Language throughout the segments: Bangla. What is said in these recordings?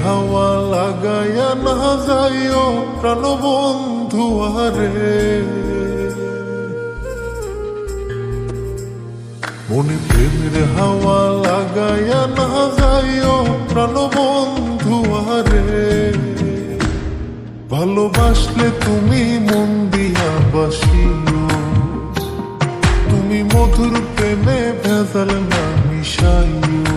হাওয়া লাগাইয়া না যাইও প্রাণবন্ধু আরে, মনে প্রেমের হাওয়া লাগাইয়া না যাইও প্রাণবন্ধু আরে। ভালোবাসলে তুমি মন দিয়া বাসিও, তুমি মধুর প্রেমে ভেজাল না মিশাইও।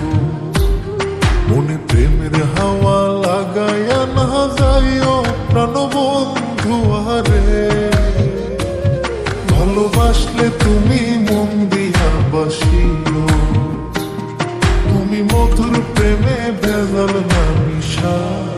মনে প্রেমের হাওয়া লাগাইয়া না যাইও প্রাণবন্ধু আরে। ভালোবাসলে তুমি মন দিয়া বাসিও, তুমি মধুর প্রেমে ভেজাল না মিশাইও।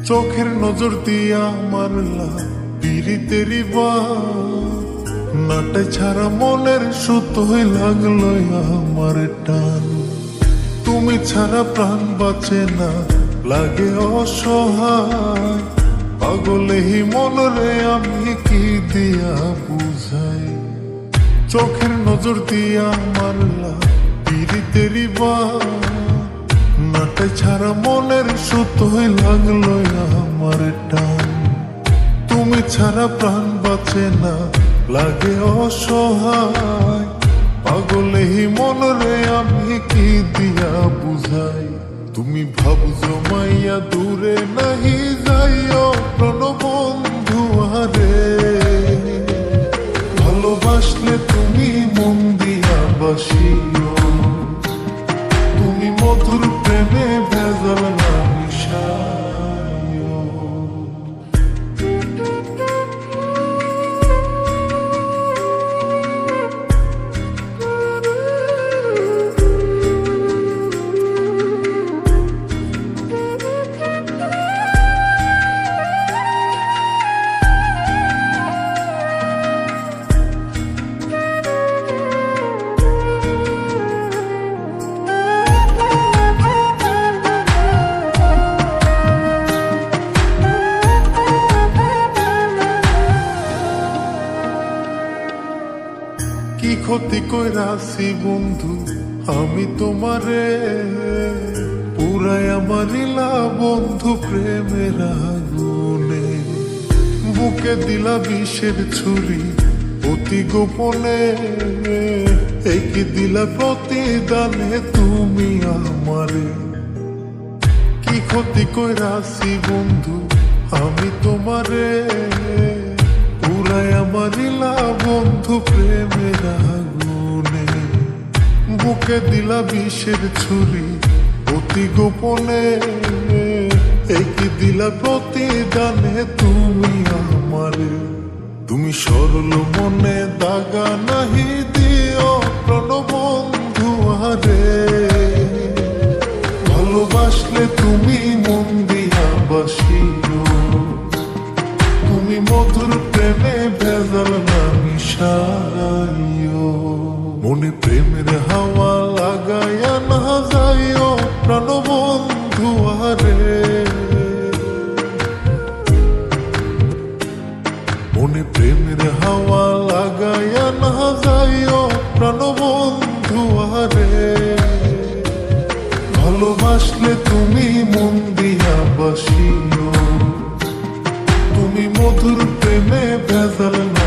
চোখের নজর দিয়া মারলা পিরিতেরি বাত, নাটে ছাড়া মনের সুতোই লাগলো আমার টান। তুমি ছাড়া প্রাণ বাঁচে না, লাগে অসহায়, পাগলেই মনরে আমি কি দিয়া বুঝাই। চোখের নজর দিয়া মারলা পিরিতেরি বাত, নাটে ছাড়া মনের সুতোই লাগলো আমার টান। তুমি ছাড়া প্রাণ বাঁচে না, লাগে অসহায়, পাগলেই মনরে আমি কি দিয়া বুঝাই। তুমি ভাবছো মাইয়া দূরে নাহি যাইও প্রাণবন্ধু আরে। ভালোবাসলে তুমি মন দিয়া বাসিও, তুমি মধুর প্রেমে ভেজাল না মিশাইও। কি ক্ষতি কইরাছি বন্ধু আমি তোমারে, পুরাই আমার লীলা বন্ধু প্রেমের আগুনে। বুকে দিলা বিষের ছুরি অতি গোপনে, এই কি দিলা প্রতিদানে তুমি আমারে। কি ক্ষতি কইরাছি বন্ধু আমি তোমারে, পুরাই আমার লীলা বন্ধু প্রেমের আগুনে। বুকে দিলা বিষের ছুরি অতি গোপনে, এই কি দিলা প্রতিদানে তুমি আমারে। তুমি সরল মনে দাগা নাহি দিও প্রাণবন্ধু আরে। ভালোবাসলে তুমি মন দিয়া বাসিও, তুমি মধুর প্রেমে ভেজাল না মিশাইও। মনে প্রেমের হাওয়া লাগাইয়া না যাইও প্রাণবন্ধু আরে। মনে প্রেমের হাওয়া লাগাইয়া না যাইও প্রাণবন্ধু আরে। ভালোবাসলে তুমি মন দিয়া বাসিও, তুমি মধুর প্রেমে ভেজাল না